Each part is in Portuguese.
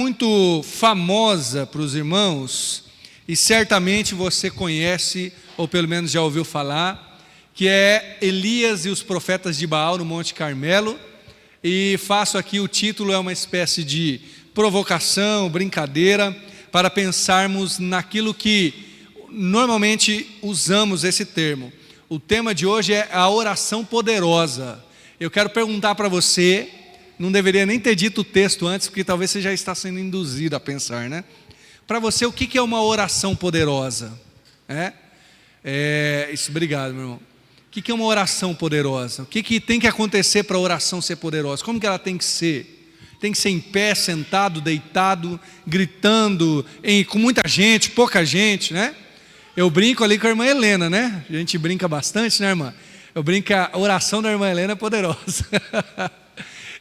muito famosa para os irmãos, e certamente você conhece, ou pelo menos já ouviu falar, que é Elias e os profetas de Baal no Monte Carmelo. E faço aqui, o título é uma espécie de provocação, brincadeira, para pensarmos naquilo que normalmente usamos esse termo. O tema de hoje é a oração poderosa. Eu quero perguntar para você, não deveria nem ter dito o texto antes, porque talvez você já está sendo induzido a pensar, né? Para você, o que é uma oração poderosa? Obrigado, meu irmão. O que é uma oração poderosa? O que tem que acontecer para a oração ser poderosa? Como que ela tem que ser? Tem que ser em pé, sentado, deitado, gritando, com muita gente, pouca gente, né? Eu brinco ali com a irmã Helena, né? A gente brinca bastante, né, irmã? Eu brinco que a oração da irmã Helena é poderosa.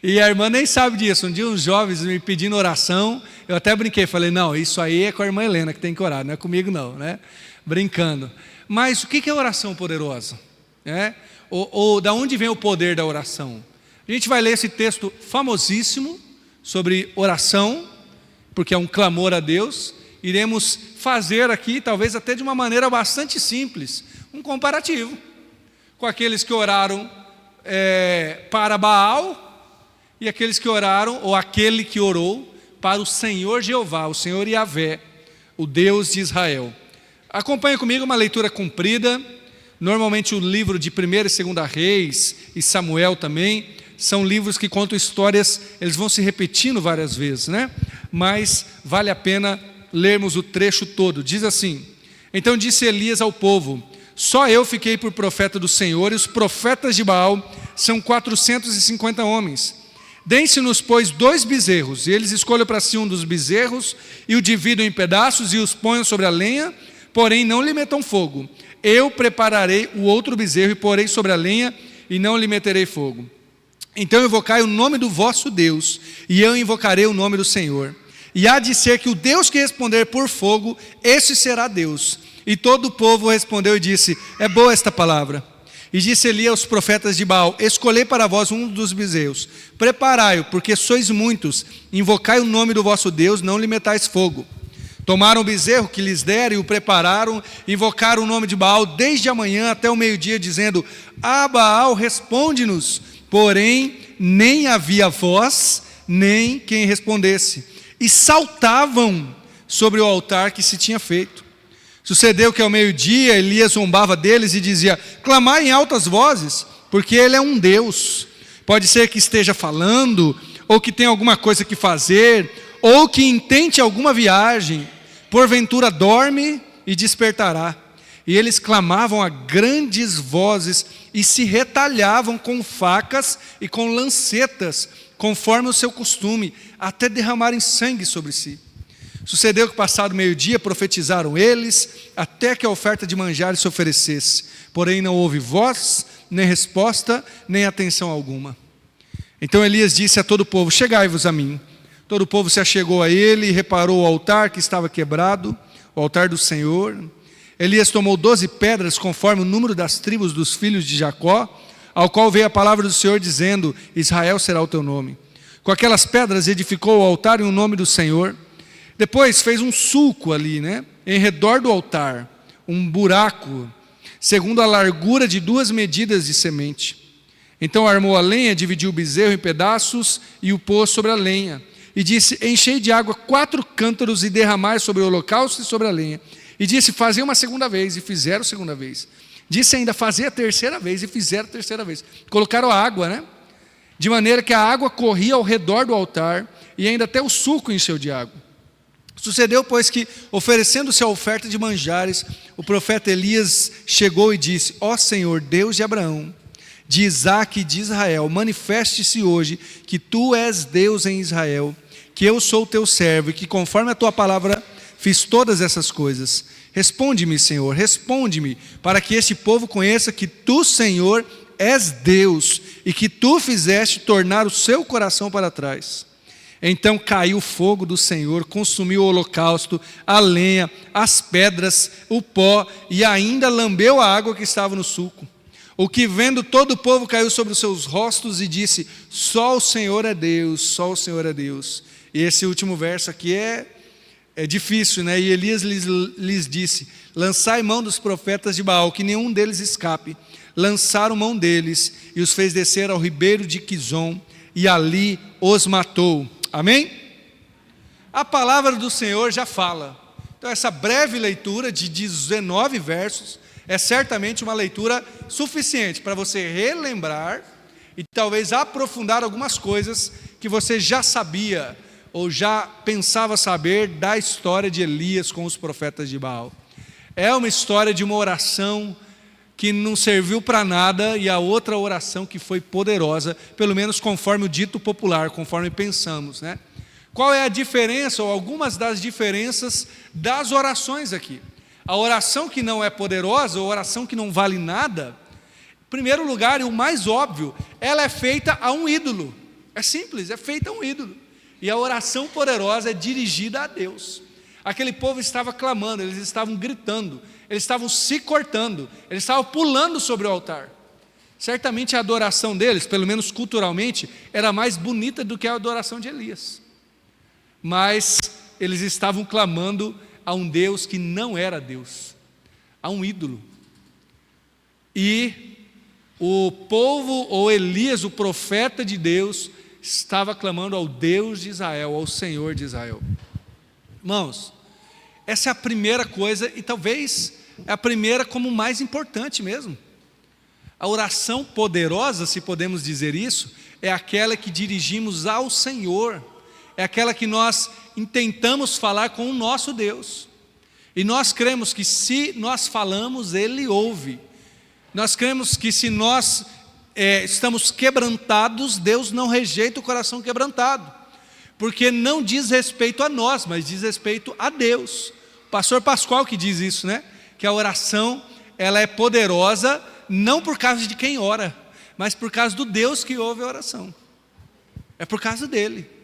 E a irmã nem sabe disso. Um dia uns jovens me pedindo oração, eu até brinquei, falei, não, isso aí é com a irmã Helena que tem que orar, não é comigo não, né? Brincando. Mas o que é oração poderosa? Ou da onde vem o poder da oração? A gente vai ler esse texto famosíssimo sobre oração, porque é um clamor a Deus. Iremos fazer aqui, talvez até de uma maneira bastante simples, um comparativo com aqueles que oraram para Baal e aqueles que oraram, ou aquele que orou para o Senhor Jeová, o Senhor Yahvé, o Deus de Israel. Acompanhe comigo uma leitura comprida. Normalmente o livro de 1ª e 2ª Reis e Samuel também são livros que contam histórias, eles vão se repetindo várias vezes, né? Mas vale a pena lermos o trecho todo. Diz assim: então disse Elias ao povo: só eu fiquei por profeta do Senhor, e os profetas de Baal são 450 homens. Deem-se-nos, pois, 2 bezerros, e eles escolham para si um dos bezerros, e o dividam em pedaços, e os ponham sobre a lenha, porém não lhe metam fogo. Eu prepararei o outro bezerro, e porei sobre a lenha, e não lhe meterei fogo. Então invocai o nome do vosso Deus, e eu invocarei o nome do Senhor. E há de ser que o Deus que responder por fogo, esse será Deus. E todo o povo respondeu e disse: é boa esta palavra. E disse Elias aos profetas de Baal: escolhei para vós um dos bezerros, preparai-o, porque sois muitos, invocai o nome do vosso Deus, não lhe metais fogo. Tomaram o bezerro que lhes deram e o prepararam, invocaram o nome de Baal desde a manhã até o meio-dia, dizendo: ah, Baal, responde-nos. Porém, nem havia voz, nem quem respondesse. E saltavam sobre o altar que se tinha feito. Sucedeu que ao meio-dia Elias zombava deles e dizia: clamai em altas vozes, porque ele é um Deus. Pode ser que esteja falando, ou que tenha alguma coisa que fazer, ou que intente alguma viagem. Porventura dorme e despertará. E eles clamavam a grandes vozes e se retalhavam com facas e com lancetas, conforme o seu costume, até derramarem sangue sobre si. Sucedeu que, passado meio-dia, profetizaram eles, até que a oferta de manjares se oferecesse. Porém não houve voz, nem resposta, nem atenção alguma. Então Elias disse a todo o povo: chegai-vos a mim. Todo o povo se achegou a ele e reparou o altar que estava quebrado, o altar do Senhor. Elias tomou 12 pedras, conforme o número das tribos dos filhos de Jacó, ao qual veio a palavra do Senhor, dizendo: Israel será o teu nome. Com aquelas pedras edificou o altar em o nome do Senhor. Depois fez um sulco ali, em redor do altar, um buraco, segundo a largura de 2 medidas de semente. Então armou a lenha, dividiu o bezerro em pedaços e o pôs sobre a lenha. E disse: enchei de água 4 cântaros e derramai sobre o holocausto e sobre a lenha. E disse: fazei uma segunda vez, e fizeram a segunda vez. Disse ainda: fazei a terceira vez, e fizeram a terceira vez. Colocaram a água, de maneira que a água corria ao redor do altar, e ainda até o sulco encheu de água. Sucedeu, pois, que, oferecendo-se a oferta de manjares, o profeta Elias chegou e disse: ó Senhor, Deus de Abraão, de Isaque e de Israel, manifeste-se hoje que tu és Deus em Israel, que eu sou teu servo, e que conforme a tua palavra fiz todas essas coisas. Responde-me, Senhor, responde-me, para que este povo conheça que tu, Senhor, és Deus, e que tu fizeste tornar o seu coração para trás. Então caiu o fogo do Senhor, consumiu o holocausto, a lenha, as pedras, o pó, e ainda lambeu a água que estava no sulco. O que vendo todo o povo caiu sobre os seus rostos e disse: só o Senhor é Deus, só o Senhor é Deus. E esse último verso aqui é difícil, né? E Elias lhes disse: lançai mão dos profetas de Baal, que nenhum deles escape. Lançaram mão deles e os fez descer ao ribeiro de Quizon, e ali os matou. Amém? A palavra do Senhor já fala. Então essa breve leitura de 19 versos é certamente uma leitura suficiente para você relembrar e talvez aprofundar algumas coisas que você já sabia ou já pensava saber da história de Elias com os profetas de Baal. É uma história de uma oração que não serviu para nada e a outra oração que foi poderosa, pelo menos conforme o dito popular, conforme pensamos, né? Qual é a diferença ou algumas das diferenças das orações aqui? A oração que não é poderosa, ou a oração que não vale nada, em primeiro lugar, e o mais óbvio, ela é feita a um ídolo. É simples, é feita a um ídolo. E a oração poderosa é dirigida a Deus. Aquele povo estava clamando, eles estavam gritando, eles estavam se cortando, eles estavam pulando sobre o altar. Certamente a adoração deles, pelo menos culturalmente, era mais bonita do que a adoração de Elias. Mas eles estavam clamando a um Deus que não era Deus, a um ídolo. E o povo, ou Elias, o profeta de Deus, estava clamando ao Deus de Israel, ao Senhor de Israel. Irmãos, essa é a primeira coisa, e talvez é a primeira como mais importante mesmo. A oração poderosa, se podemos dizer isso, é aquela que dirigimos ao Senhor, é aquela que nós intentamos falar com o nosso Deus. E nós cremos que se nós falamos, Ele ouve. Nós cremos que se nós estamos quebrantados, Deus não rejeita o coração quebrantado, porque não diz respeito a nós, mas diz respeito a Deus. O pastor Pascoal que diz isso, né? Que a oração, ela é poderosa, não por causa de quem ora, mas por causa do Deus que ouve a oração. É por causa dele.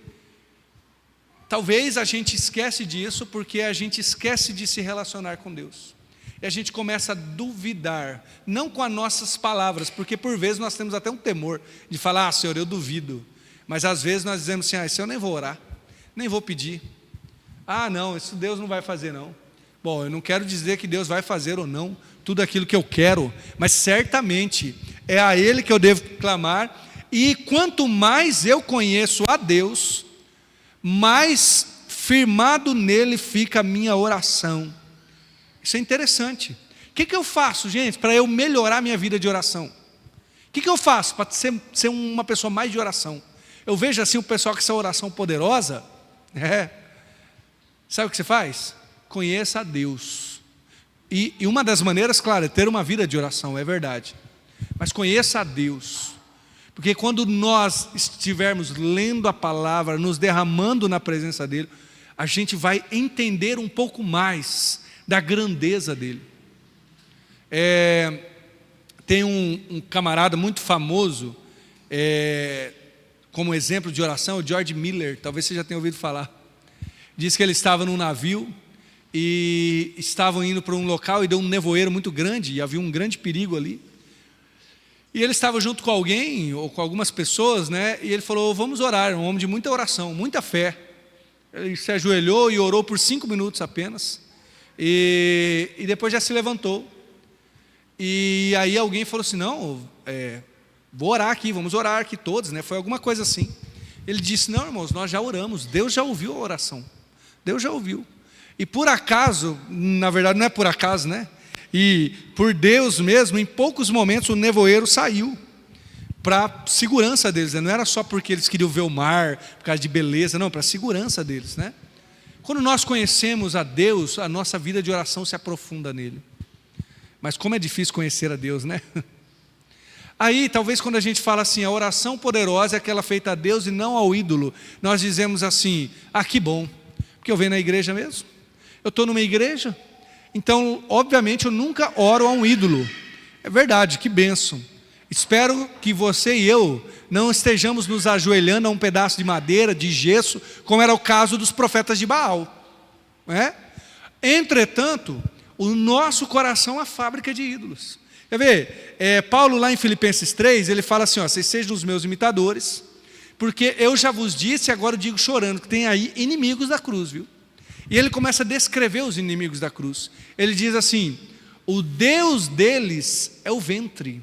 Talvez a gente esquece disso, porque a gente esquece de se relacionar com Deus. E a gente começa a duvidar, não com as nossas palavras, porque por vezes nós temos até um temor de falar: Senhor, eu duvido. Mas às vezes nós dizemos assim: isso eu nem vou orar, nem vou pedir. Não, isso Deus não vai fazer não. Bom, eu não quero dizer que Deus vai fazer ou não tudo aquilo que eu quero, mas certamente é a Ele que eu devo clamar. E quanto mais eu conheço a Deus, mais firmado nele fica a minha oração. Isso é interessante. O que eu faço, gente, para eu melhorar a minha vida de oração? O que eu faço para ser uma pessoa mais de oração? Eu vejo assim o pessoal com essa oração poderosa. Sabe o que você faz? Conheça a Deus. E uma das maneiras, claro, é ter uma vida de oração, é verdade. Mas conheça a Deus. Porque quando nós estivermos lendo a palavra, nos derramando na presença dEle, a gente vai entender um pouco mais da grandeza dEle. Tem um camarada muito famoso, como exemplo de oração, o George Miller, talvez você já tenha ouvido falar. Diz que ele estava num navio e estavam indo para um local e deu um nevoeiro muito grande, e havia um grande perigo ali. E ele estava junto com alguém, ou com algumas pessoas, né? E ele falou: vamos orar. Um homem de muita oração, muita fé. Ele se ajoelhou e orou por 5 minutos apenas. E depois já se levantou. E aí alguém falou assim: não, vou orar aqui, vamos orar aqui todos, né? Foi alguma coisa assim. Ele disse: não, irmãos, nós já oramos, Deus já ouviu a oração. Deus já ouviu. E por acaso, na verdade não é por acaso, né? E por Deus mesmo, em poucos momentos o nevoeiro saiu, para segurança deles, né? Não era só porque eles queriam ver o mar, por causa de beleza, não, para a segurança deles, né? Quando nós conhecemos a Deus, a nossa vida de oração se aprofunda nele. Mas como é difícil conhecer a Deus, né? Aí, talvez quando a gente fala assim, a oração poderosa é aquela feita a Deus e não ao ídolo, nós dizemos assim: que bom, porque eu venho na igreja mesmo, eu estou numa igreja, então, obviamente, eu nunca oro a um ídolo. É verdade, que bênção. Espero que você e eu não estejamos nos ajoelhando a um pedaço de madeira, de gesso, como era o caso dos profetas de Baal, né? Entretanto, o nosso coração é uma fábrica de ídolos. Quer ver? Paulo lá em Filipenses 3, ele fala assim: vocês sejam os meus imitadores, Porque eu já vos disse, e agora eu digo chorando, que tem aí inimigos da cruz, viu? E ele começa a descrever os inimigos da cruz. Ele diz assim: o Deus deles é o ventre,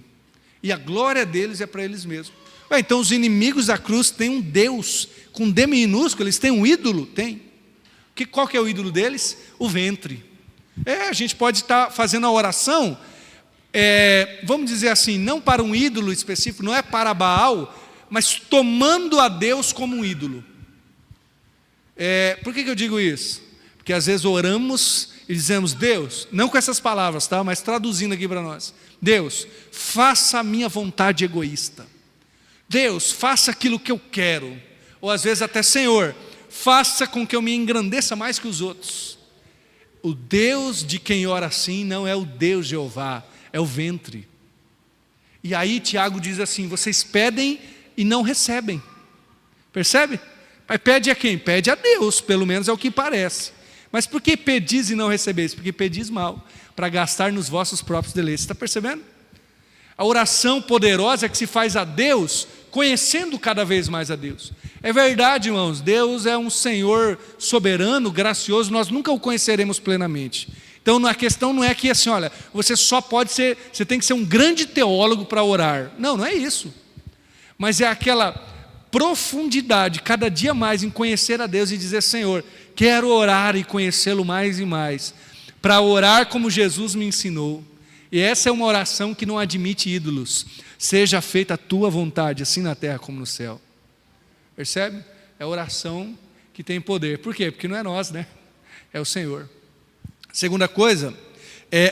e a glória deles é para eles mesmos. Ué, então os inimigos da cruz têm um Deus, com D minúsculo, eles têm um ídolo? Tem. Qual que é o ídolo deles? O ventre. A gente pode estar fazendo a oração, vamos dizer assim, não para um ídolo específico, não é para Baal, mas tomando a Deus como um ídolo. Por que eu digo isso? Porque às vezes oramos e dizemos: Deus, não com essas palavras, tá? Mas traduzindo aqui para nós: Deus, faça a minha vontade egoísta. Deus, faça aquilo que eu quero. Ou às vezes até: Senhor, faça com que eu me engrandeça mais que os outros. O Deus de quem ora assim não é o Deus Jeová, é o ventre. E aí Tiago diz assim: vocês pedem e não recebem. Percebe? Mas pede a quem? Pede a Deus, pelo menos é o que parece. Mas por que pedis e não recebeis? Porque pedis mal, para gastar nos vossos próprios deleites. Está percebendo? A oração poderosa é que se faz a Deus, conhecendo cada vez mais a Deus. É verdade, irmãos, Deus é um Senhor soberano, gracioso, nós nunca o conheceremos plenamente. Então a questão não é que assim, olha, você tem que ser um grande teólogo para orar. Não, não é isso. Mas é aquela profundidade, cada dia mais, em conhecer a Deus e dizer: Senhor, quero orar e conhecê-lo mais e mais, para orar como Jesus me ensinou. E essa é uma oração que não admite ídolos. Seja feita a tua vontade, assim na terra como no céu. Percebe? É a oração que tem poder. Por quê? Porque não é nós, né? É o Senhor. Segunda coisa,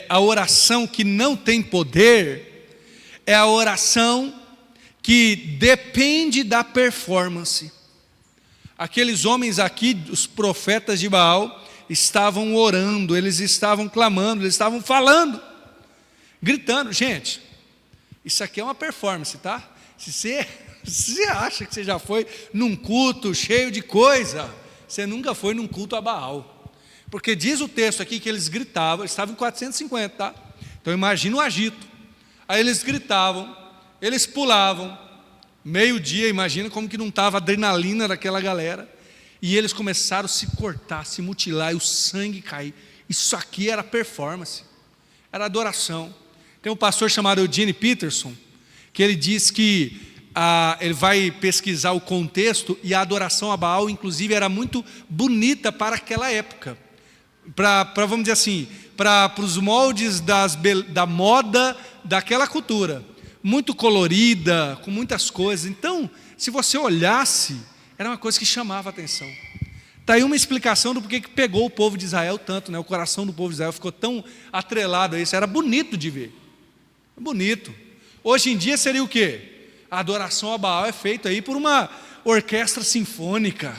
a oração que não tem poder, é a oração que depende da performance. Aqueles homens aqui, os profetas de Baal, estavam orando, eles estavam clamando, eles estavam falando, gritando. Gente, isso aqui é uma performance, tá? Se você acha que você já foi num culto cheio de coisa, você nunca foi num culto a Baal. Porque diz o texto aqui que eles gritavam, eles estavam em 450, tá? Então imagina o agito. Aí eles gritavam, eles pulavam, meio-dia, imagina como que não estava a adrenalina daquela galera. E eles começaram a se cortar, se mutilar, e o sangue cair. Isso aqui era performance, era adoração. Tem um pastor chamado Eugene Peterson, que ele diz que ele vai pesquisar o contexto, e a adoração a Baal, inclusive, era muito bonita para aquela época. Vamos dizer assim, para os moldes da moda daquela cultura. Muito colorida, com muitas coisas. Então, se você olhasse, era uma coisa que chamava a atenção. Está aí uma explicação do porquê que pegou o povo de Israel tanto, né? O coração do povo de Israel ficou tão atrelado a isso. Era bonito de ver. Bonito. Hoje em dia seria o quê? A adoração a Baal é feita aí por uma orquestra sinfônica.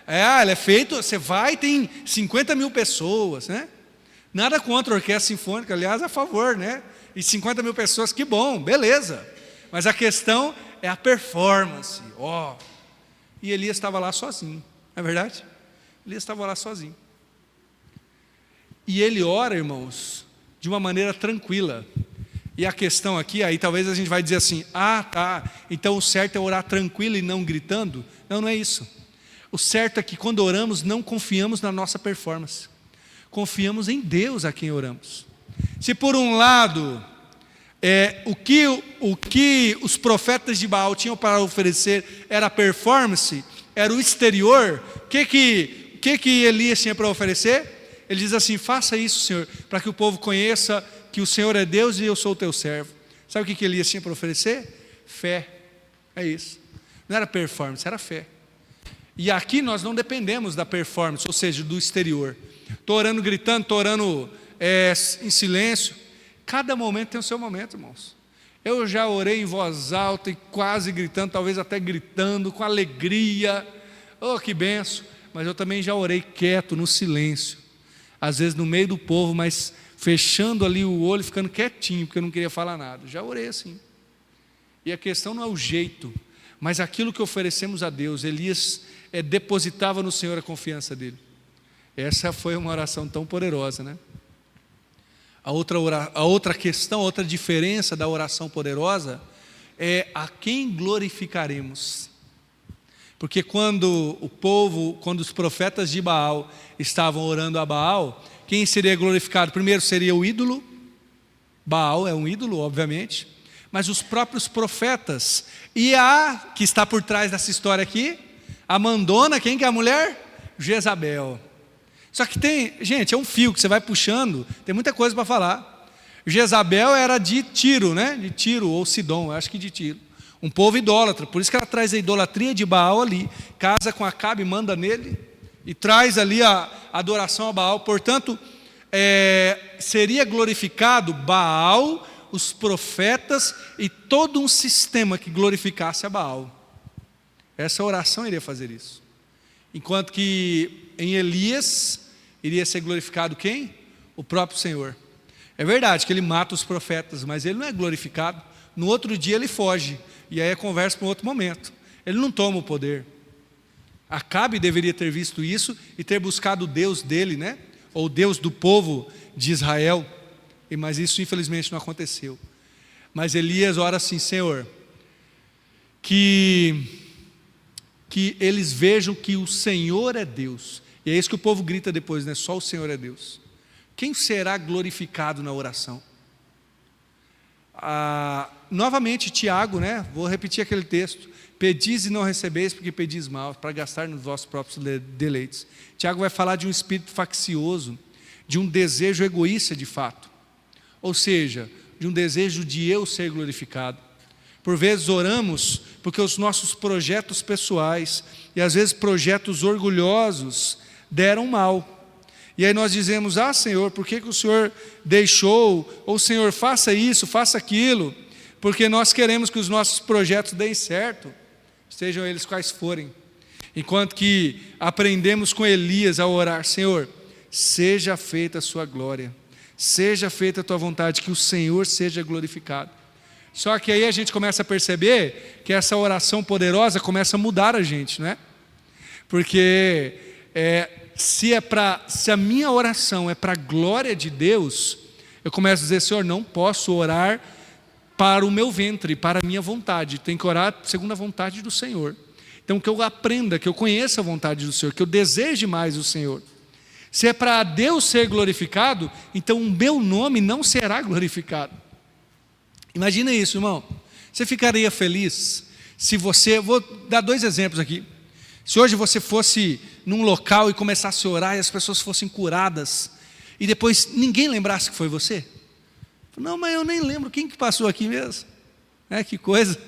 Ela é feita, você vai, tem 50 mil pessoas, né? Nada contra a orquestra sinfônica, aliás, a favor, né? E 50 mil pessoas, que bom, beleza. Mas a questão é a performance. E Elias estava lá sozinho, não é verdade? Elias estava lá sozinho. E ele ora, irmãos, de uma maneira tranquila. E a questão aqui, aí talvez a gente vai dizer assim: então o certo é orar tranquilo e não gritando. Não, não é isso. O certo é que quando oramos, não confiamos na nossa performance. Confiamos em Deus a quem oramos. Se por um lado, o que os profetas de Baal tinham para oferecer era performance, era o exterior, o que Elias tinha para oferecer? Ele diz assim: faça isso, Senhor, para que o povo conheça que o Senhor é Deus e eu sou o teu servo. Sabe o que Elias tinha para oferecer? Fé. É isso. Não era performance, era fé. E aqui nós não dependemos da performance, ou seja, do exterior. Estou orando gritando, estou orando em silêncio. Cada momento tem o seu momento, irmãos. Eu já orei em voz alta e quase gritando, talvez até gritando, com alegria. Que benção. Mas eu também já orei quieto, no silêncio. Às vezes no meio do povo, mas fechando ali o olho, ficando quietinho, porque eu não queria falar nada. Já orei assim. E a questão não é o jeito, mas aquilo que oferecemos a Deus. Elias depositava no Senhor a confiança dele. Essa foi uma oração tão poderosa, né? A outra questão, a outra diferença da oração poderosa é a quem glorificaremos. Porque quando os profetas de Baal estavam orando a Baal, quem seria glorificado? Primeiro seria o ídolo. Baal é um ídolo, obviamente, mas os próprios profetas. E a que está por trás dessa história aqui, a mandona, quem que é a mulher? Jezabel. Só que gente, é um fio que você vai puxando, tem muita coisa para falar. Jezabel era de Tiro, né? De Tiro ou Sidom, eu acho que de Tiro. Um povo idólatra, por isso que ela traz a idolatria de Baal ali, casa com Acabe, manda nele, e traz ali a adoração a Baal. Portanto, seria glorificado Baal, os profetas e todo um sistema que glorificasse a Baal. Essa oração iria fazer isso. Enquanto que em Elias iria ser glorificado quem? O próprio Senhor. É verdade que ele mata os profetas, mas ele não é glorificado. No outro dia ele foge, e aí a conversa para um outro momento. Ele não toma o poder. Acabe deveria ter visto isso e ter buscado o Deus dele, né? Ou Deus do povo de Israel, mas isso infelizmente não aconteceu. Mas Elias ora assim: Senhor, que eles vejam que o Senhor é Deus. E é isso que o povo grita depois, né? Só o Senhor é Deus. Quem será glorificado na oração? Novamente Tiago, né? Vou repetir aquele texto: pedis e não recebeis, porque pedis mal, para gastar nos vossos próprios deleites. Tiago vai falar de um espírito faccioso, de um desejo egoísta de fato, ou seja, de um desejo de eu ser glorificado. Por vezes oramos porque os nossos projetos pessoais, e às vezes projetos orgulhosos, deram mal. E aí nós dizemos: Senhor, por que o Senhor deixou? Ou Senhor, faça isso, faça aquilo, porque nós queremos que os nossos projetos deem certo, sejam eles quais forem. Enquanto que aprendemos com Elias a orar: Senhor, seja feita a sua glória, seja feita a tua vontade, que o Senhor seja glorificado. Só que aí a gente começa a perceber que essa oração poderosa começa a mudar a gente, não é? Porque se a minha oração é para a glória de Deus, eu começo a dizer: Senhor, não posso orar para o meu ventre, para a minha vontade, tenho que orar segundo a vontade do Senhor. Então que eu aprenda, que eu conheça a vontade do Senhor, que eu deseje mais o Senhor. Se é para Deus ser glorificado, então o meu nome não será glorificado. Imagina isso, irmão. Você ficaria feliz se você... Vou dar 2 exemplos aqui. Se hoje você fosse num local e começasse a orar e as pessoas fossem curadas, e depois ninguém lembrasse que foi você. Não, mas eu nem lembro quem que passou aqui mesmo. Que coisa.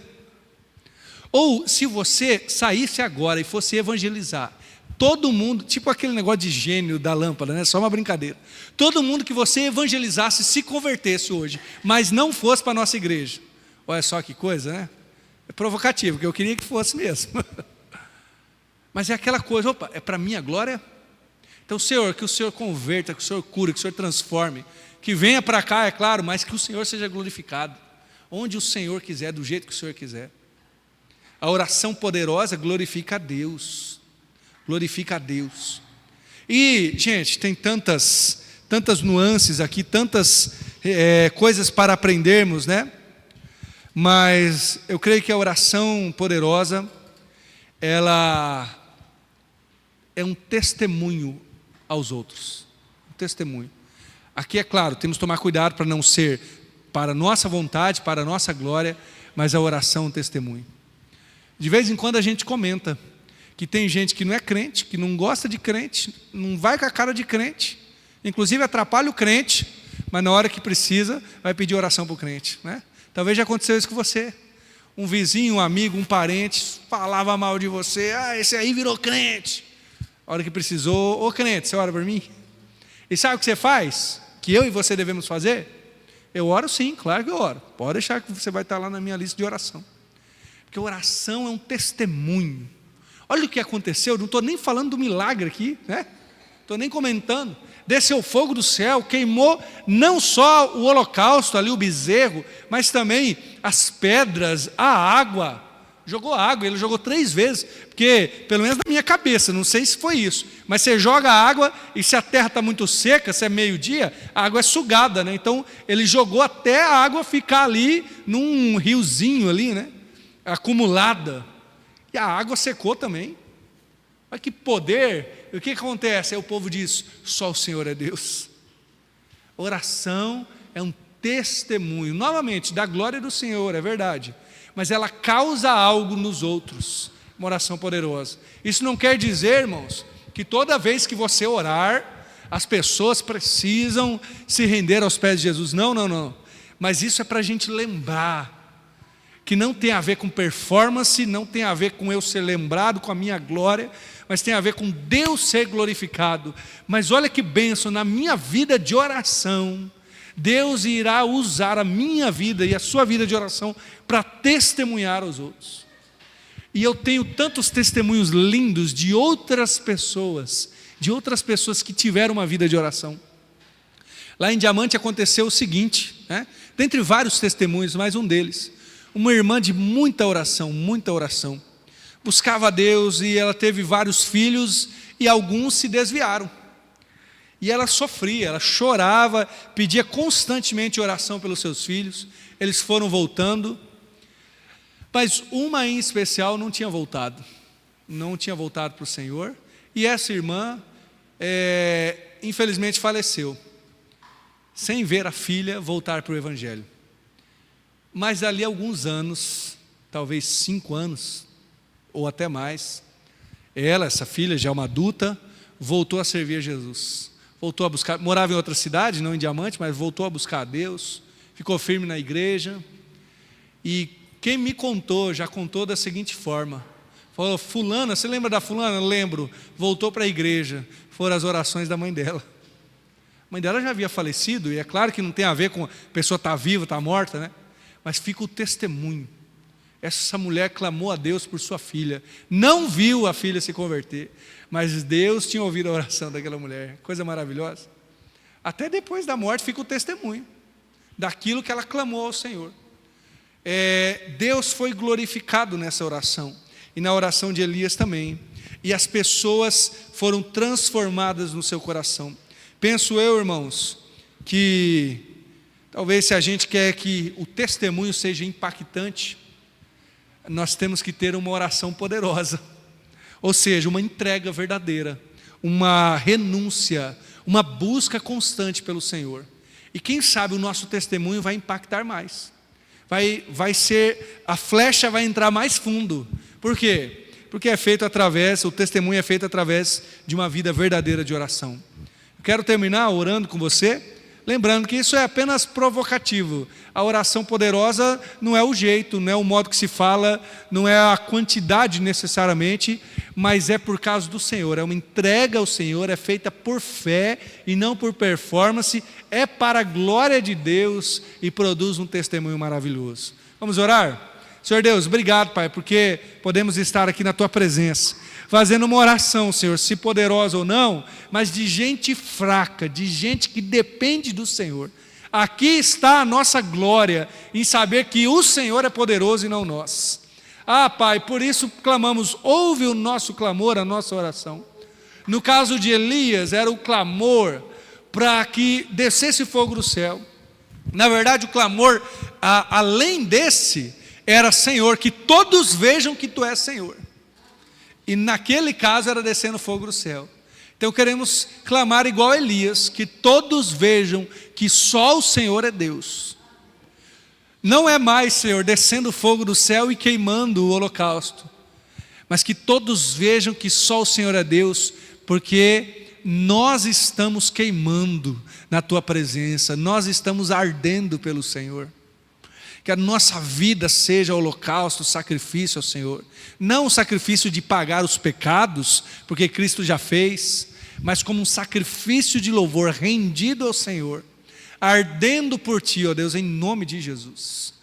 Ou se você saísse agora e fosse evangelizar, todo mundo, tipo aquele negócio de gênio da lâmpada, né? Só uma brincadeira. Todo mundo que você evangelizasse se convertesse hoje, mas não fosse para a nossa igreja. Olha só que coisa, né? É provocativo, porque eu queria que fosse mesmo. Mas é aquela coisa: opa, é para a minha glória? Então, Senhor, que o Senhor converta, que o Senhor cure, que o Senhor transforme, que venha para cá, é claro, mas que o Senhor seja glorificado, onde o Senhor quiser, do jeito que o Senhor quiser. A oração poderosa glorifica a Deus. Glorifica a Deus. E, gente, tem tantas nuances aqui, tantas coisas para aprendermos, né? Mas eu creio que a oração poderosa, ela é um testemunho aos outros. Um testemunho. Aqui é claro, temos que tomar cuidado para não ser para a nossa vontade, para a nossa glória, mas a oração é um testemunho. De vez em quando a gente comenta que tem gente que não é crente, que não gosta de crente, não vai com a cara de crente, inclusive atrapalha o crente, mas na hora que precisa vai pedir oração para o crente, né? Talvez já aconteceu isso com você. Um vizinho, um amigo, um parente falava mal de você: esse aí virou crente. A hora que precisou: ô crente, você ora por mim? E sabe o que você faz? Que eu e você devemos fazer? Eu oro sim, claro que eu oro. Pode deixar que você vai estar lá na minha lista de oração. Porque oração é um testemunho. Olha o que aconteceu, não estou nem falando do milagre aqui, né? Estou nem comentando. Desceu fogo do céu, queimou não só o holocausto ali, o bezerro, mas também as pedras, a água. Jogou água, ele jogou 3 vezes, porque pelo menos na minha cabeça, não sei se foi isso, mas você joga água e se a terra está muito seca, se é meio-dia, a água é sugada, né? Então ele jogou até a água ficar ali num riozinho ali, né? Acumulada. E a água secou também. Olha que poder. E o que acontece? Aí o povo diz: só o Senhor é Deus. Oração é um testemunho, novamente, da glória do Senhor, é verdade, mas ela causa algo nos outros, uma oração poderosa. Isso não quer dizer, irmãos, que toda vez que você orar, as pessoas precisam se render aos pés de Jesus. Não, não, não. Mas isso é para a gente lembrar que não tem a ver com performance, não tem a ver com eu ser lembrado, com a minha glória, mas tem a ver com Deus ser glorificado. Mas olha que bênção, na minha vida de oração, Deus irá usar a minha vida e a sua vida de oração para testemunhar aos outros. E eu tenho tantos testemunhos lindos de outras pessoas que tiveram uma vida de oração. Lá em Diamante aconteceu o seguinte, dentre vários testemunhos, mais um deles, uma irmã de muita oração, buscava a Deus e ela teve vários filhos e alguns se desviaram. E ela sofria, ela chorava, pedia constantemente oração pelos seus filhos, eles foram voltando, mas uma em especial não tinha voltado para o Senhor, e essa irmã, infelizmente faleceu, sem ver a filha voltar para o Evangelho. Mas dali a alguns anos, talvez 5 anos, ou até mais, essa filha, já uma adulta, voltou a servir a Jesus. Voltou a buscar, morava em outra cidade, não em Diamante, mas voltou a buscar a Deus, ficou firme na igreja. E quem me contou, já contou da seguinte forma: falou, fulana, você lembra da fulana? Lembro, voltou para a igreja, foram as orações da mãe dela. A mãe dela já havia falecido, e é claro que não tem a ver com a pessoa estar viva, estar morta, mas fica o testemunho. Essa mulher clamou a Deus por sua filha, não viu a filha se converter, mas Deus tinha ouvido a oração daquela mulher, coisa maravilhosa. Até depois da morte fica o testemunho daquilo que ela clamou ao Senhor. Deus foi glorificado nessa oração, e na oração de Elias também, e as pessoas foram transformadas no seu coração. Penso eu, irmãos, que talvez se a gente quer que o testemunho seja impactante, nós temos que ter uma oração poderosa, ou seja, uma entrega verdadeira, uma renúncia, uma busca constante pelo Senhor. E quem sabe o nosso testemunho vai impactar mais, vai ser, a flecha vai entrar mais fundo. Por quê? Porque o testemunho é feito através de uma vida verdadeira de oração. Eu quero terminar orando com você, lembrando que isso é apenas provocativo. A oração poderosa não é o jeito, não é o modo que se fala, não é a quantidade necessariamente, mas é por causa do Senhor, é uma entrega ao Senhor, é feita por fé e não por performance, é para a glória de Deus e produz um testemunho maravilhoso. Vamos orar? Senhor Deus, obrigado, Pai, porque podemos estar aqui na Tua presença, fazendo uma oração, Senhor, se poderosa ou não, mas de gente fraca, de gente que depende do Senhor. Aqui está a nossa glória, em saber que o Senhor é poderoso e não nós. Pai, por isso clamamos, ouve o nosso clamor, a nossa oração. No caso de Elias, era o clamor para que descesse fogo do céu. Na verdade, o clamor, além desse, era: Senhor, que todos vejam que Tu és Senhor. E naquele caso era descendo fogo do céu. Então queremos clamar igual a Elias, que todos vejam que só o Senhor é Deus. Não é mais, Senhor, descendo fogo do céu e queimando o holocausto, mas que todos vejam que só o Senhor é Deus, porque nós estamos queimando na Tua presença, nós estamos ardendo pelo Senhor. Que a nossa vida seja holocausto, sacrifício ao Senhor. Não o sacrifício de pagar os pecados, porque Cristo já fez, mas como um sacrifício de louvor rendido ao Senhor, ardendo por Ti, ó Deus, em nome de Jesus.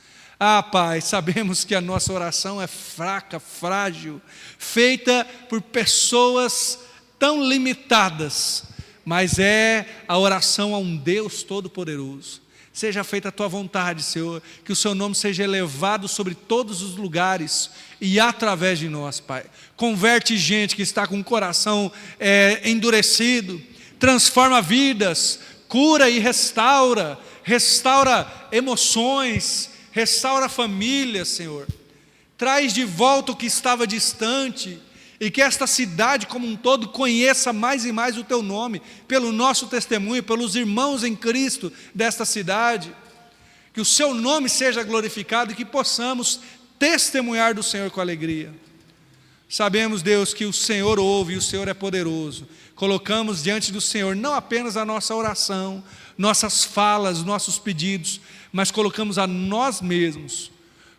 Pai, sabemos que a nossa oração é fraca, frágil, feita por pessoas tão limitadas, mas é a oração a um Deus todo-poderoso. Seja feita a Tua vontade, Senhor, que o Seu nome seja elevado sobre todos os lugares e através de nós, Pai. Converte gente que está com o coração endurecido, transforma vidas, cura e restaura emoções, restaura famílias, Senhor. traz de volta o que estava distante, e que esta cidade como um todo conheça mais e mais o Teu nome, pelo nosso testemunho, pelos irmãos em Cristo desta cidade, que o Seu nome seja glorificado e que possamos testemunhar do Senhor com alegria. Sabemos, Deus, que o Senhor ouve e o Senhor é poderoso. Colocamos diante do Senhor não apenas a nossa oração, nossas falas, nossos pedidos, mas colocamos a nós mesmos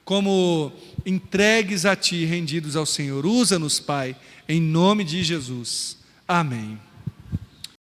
como entregues a Ti, rendidos ao Senhor. Usa-nos, Pai, em nome de Jesus. Amém.